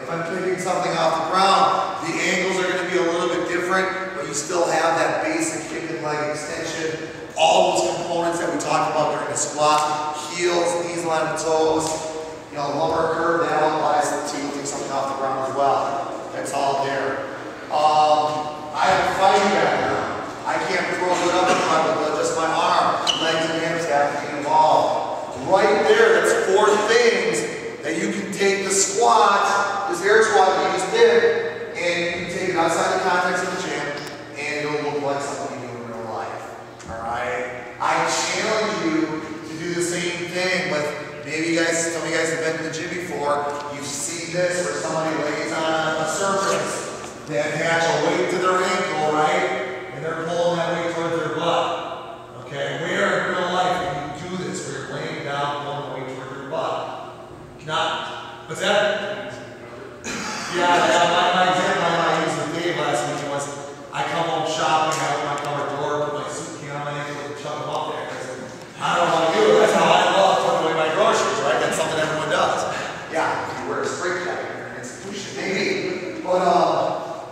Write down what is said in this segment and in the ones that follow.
If I'm picking something off the ground, the angles are going to be a little bit different, but you still have that basic hip and leg extension. All those components that we talked about during the squat, heels, knees, line of toes, you know, lumbar curve, that all applies to lifting something off the ground as well. That's all there. I have a fighting background. I can't throw it up in front with just my arm. Legs and hips have to be involved. Right there, that's 4 things that you can take the squat, this air squat that you just did, and you can take it outside the context of the gym, and it'll look like something you do in real life. Alright? I challenge you to do the same thing with, maybe you guys, some of you guys have been to the gym before, you've seen this where somebody lays on a surface. They attach a weight to their ankle, right? And they're pulling that weight towards their butt. Okay, where in real life can you do this where you're laying down, pulling the weight towards your butt? Not, what's that? My example I used with Dave last week was, I come home shopping, I open my cupboard door, put my suit can on my ankle, and chuck them up there. I don't want to do it. That's how I love putting away my groceries, right? That's something everyone does. Yeah, if you wear a straight jacket in your institution, maybe. But,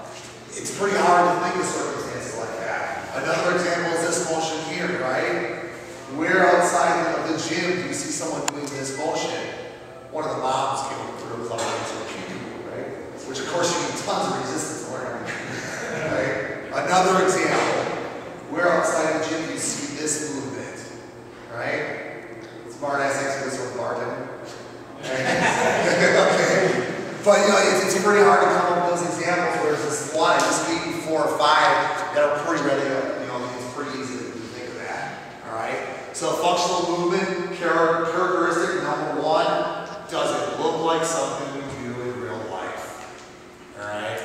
it's pretty hard to think of circumstances like that. Another example is this motion here, right? Where outside of the gym do you see someone doing this motion? One of the moms came through with all into a puke, right? Which of course you need tons of resistance to learn. Right? Another example. Where outside of the gym do you see this movement? Right? Smart ass experts with bartending. Okay. But you know, it's pretty hard to come up with those examples where there's this one, I just gave you 4 or 5 that are pretty ready to, you know, it's pretty easy to think of that. Alright? So functional movement, characteristic number 1, does it look like something we do in real life? Alright?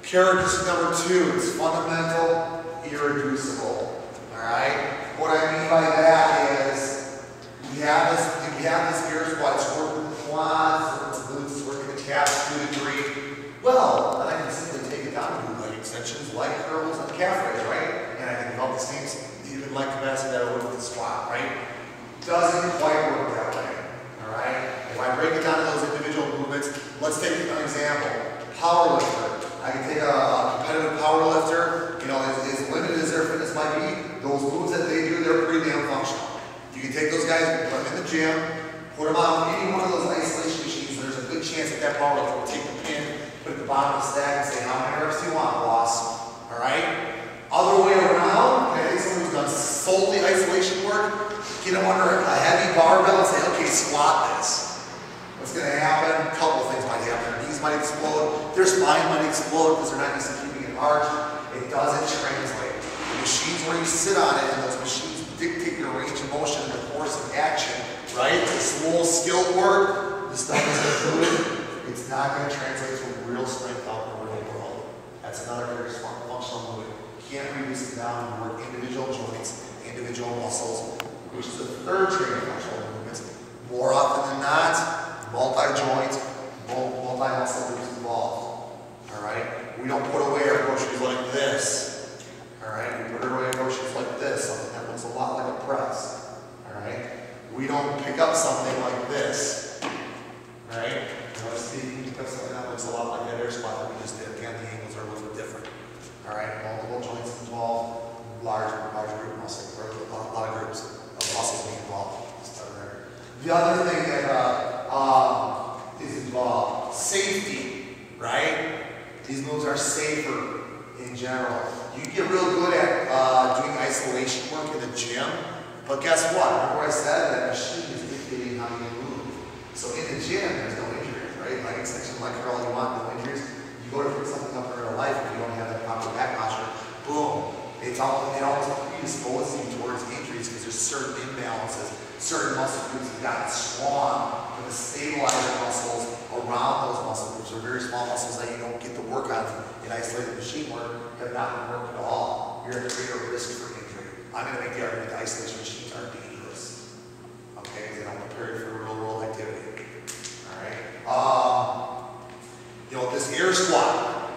Characteristic number 2, it's fundamental, irreducible. Alright? What I mean by that is, we have this air squat, it's working the quads, it's working the calves to a degree. Well, then I can simply take it down to leg extensions, leg curls, and calf raise, right? And I can develop the same even leg capacity that I would with the squat, right? Doesn't quite work that way, all right? If I break it down to those individual movements, let's take an example. Power lifter. I can take a competitive power lifter, you know, as limited as their fitness might be, those moves that they do, they're pretty damn functional. You can take those guys, put them in the gym, put them on any one of those isolation machines, there's a good chance that that power lifter will take the pin, put it at the bottom of the stack and say, how many reps do you want, boss? Alright? Other way around, okay, someone who's done solely isolation work, get them under a heavy barbell and say, okay, squat this. What's going to happen? A couple things might happen. Their knees might explode, their spine might explode because they're not used to keeping it arched. It doesn't translate. The machines where you sit on it, and those machines dictate your range of motion and the course of action, right? This little skill work, the stuff is included, it's not going to translate to real strength out in the real world. That's another very functional movement. You can't reduce it down and work individual joints, individual muscles, which is the third trait of functional movements. More often than not, multi-joint, multi-muscle groups involved. Alright? We don't put away our groceries like this. Alright? We put away our groceries like this, something that looks a lot like a press. Alright? We don't pick up something like this. Alright? Notice you pick up something that looks a lot like that air squat that we just did. Again, the angles are a little bit different. Alright? Multiple joints involved, large group muscle, or a lot of groups of muscles being involved. The other thing that is involved, safety, right? These moves are safer in general. You get real good at doing isolation work in the gym, but guess what? Remember I said that machine is dictating how you move. So in the gym, there's no injuries, right? Leg extension, leg curl, you want no injuries. You go to pick something up in real life, if you don't have that proper back posture, boom. It almost predisposes you towards injuries because there's certain imbalances. Certain muscle groups have gotten strong, but the stabilizer muscles around those muscle groups are very small muscles that you don't get the work out of in isolated machine work, have not been worked at all. You're at greater risk for injury. I'm going to make the argument that isolation machines are dangerous. Okay, because they don't prepare you for real world activity. Alright? You know, this air squat,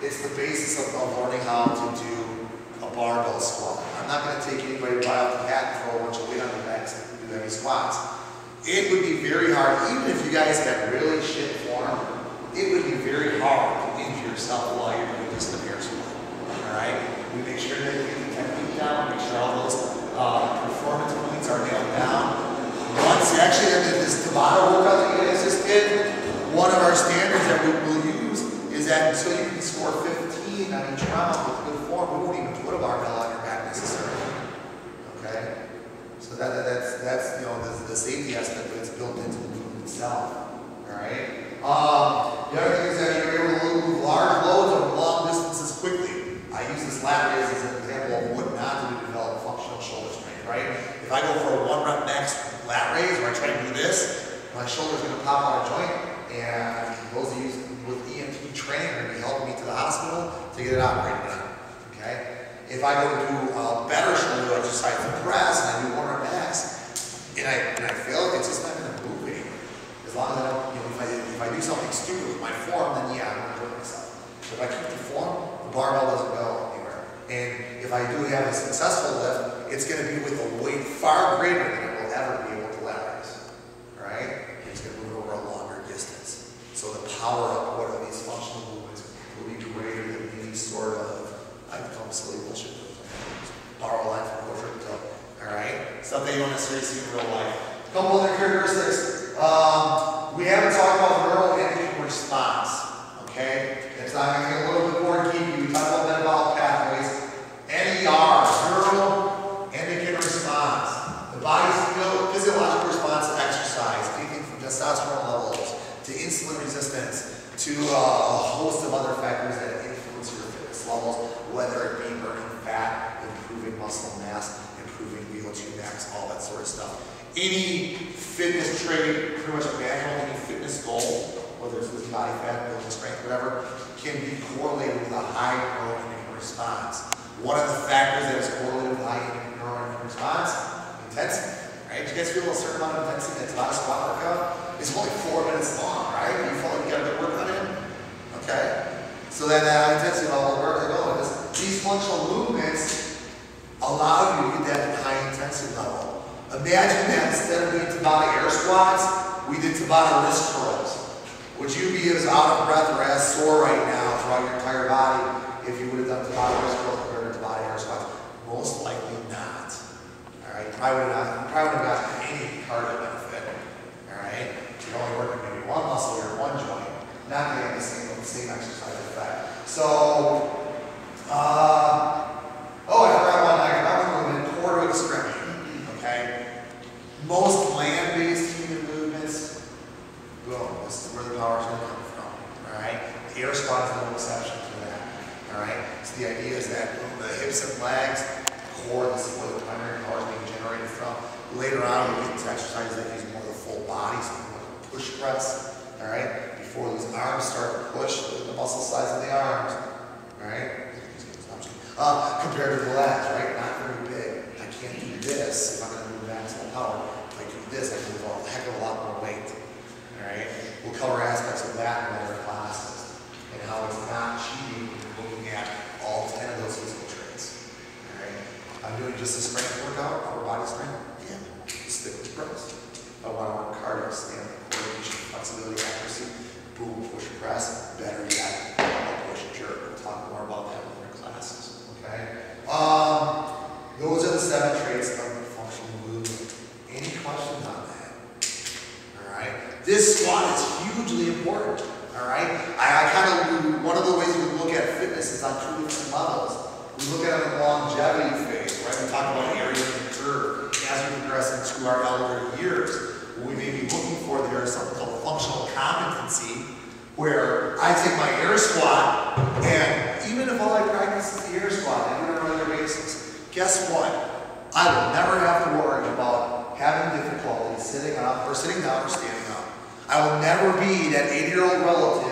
it's the basis of learning how to do a barbell squat. I'm not going to take anybody right off the bat and throw a bunch of weight on their backs and do heavy squats. It would be very hard, even if you guys had really shit form, it would be very hard to injure yourself while you're doing just an air squat. All right? We make sure that you get the technique down, make sure all those performance points are nailed down. Once, actually, this tabata workout that you guys just did, one of our standards that we will use is that until you can score 15 on each round with good form, we won't even put a barbell on your back necessarily. Okay? So that's you know, the safety aspect that's built into the movement itself. All right? The other thing is that you're able to move large loads over long distances quickly. I use this lat raise as an example of what not to do to develop functional shoulder strength, right? If I go for a 1 rep max lat raise where I try to do this, my shoulder's going to pop out of joint, and those of you with EMT training are going to be helping me to the hospital to get it operated on. Okay? If I go to do a better shoulder exercise than press and I do 1 rep max, and I fail, it's just not going to move anymore. As long as I don't, you know, if I do something stupid with my form, then yeah, I'm going to hurt myself. But if I keep the form, the barbell doesn't go anywhere. And if I do have a successful lift, it's going to be with a weight far greater than it will ever be able to lat raise. Right? It's going to move over a longer distance. So the power output of these functional movements will be greater than any sort of, I call them silly bullshit. Borrow a line from Waukesha. Alright? Stuff that you don't necessarily see in real life. A couple other characteristics. We haven't talked about neuroendocrine response. Okay? It's not going to get a little bit more geeky. We talked about metabolic pathways. NER, neuroendocrine response. The body's physiological response to exercise, anything from testosterone levels to insulin resistance to a host of other factors that influence your fitness levels, whether it be burning fat, improving muscle mass, improving VO2 max, all that sort of stuff. Any fitness trait, pretty much imaginable, any fitness goal, whether it's losing body fat, building strength, whatever, can be correlated with a high neuroendocrine response. One of the factors that is correlated with high neuroendocrine response, intensity. Right? You guys feel a certain amount of intensity that's not a squat workout? It's only 4 minutes long, right? You feel like you got a good workout in? Okay? So then that high intensity level, where are they going? These functional movements allow you to get that high intensity level. Imagine that instead of doing tabata air squats, we did tabata wrist curls. Would you be as out of breath or as sore right now throughout your entire body if you would have done tabata wrist curls compared to tabata air squats? Most likely not. Alright, you probably would have gotten any cardio benefit. Alright? You're only working maybe one muscle or one joint, not getting the same exercise effect. So, I forgot one movement, core to extremity. Okay? Most land-based human movements, boom, this is where the power is going to come from. Alright? The air squat is no exception to that. Alright? So the idea is that the hips and legs, core, this is where the primary power is being generated from. Later on, we get into exercises that use more of the full body, so more like a push press. Alright? Before these arms start to push, look at the muscle size of the arms. Alright? Compared to the legs, right? Not very big. I can't do this if I'm going to move maximal power. If I do this, I can move a heck of a lot more weight. Alright? We'll cover aspects of that in later classes. And how it's not cheating when you're looking at all 10 of those physical traits. Alright? I'm doing just a strength workout, upper body strength. Yeah. Just stick with press. I want to work cardio, stand, coordination, flexibility, accuracy. Boom, push, press. Better yet, push, jerk. We'll talk more about that in later classes. Okay? Those are the 7 traits of functional movement. Any questions on that? Alright? This squat is hugely important. Alright? One of the ways we look at fitness is on 2 different levels. We look at it in the longevity phase, right? We talk about area of the curve as we progress into our elder years. What we may be looking for there is something called functional competency, where I take my air squat, and even if all I practice is the air squat, I do it on a regular basis, guess what? I will never have to worry about having difficulty sitting up or sitting down or standing up. I will never be that 80-year-old relative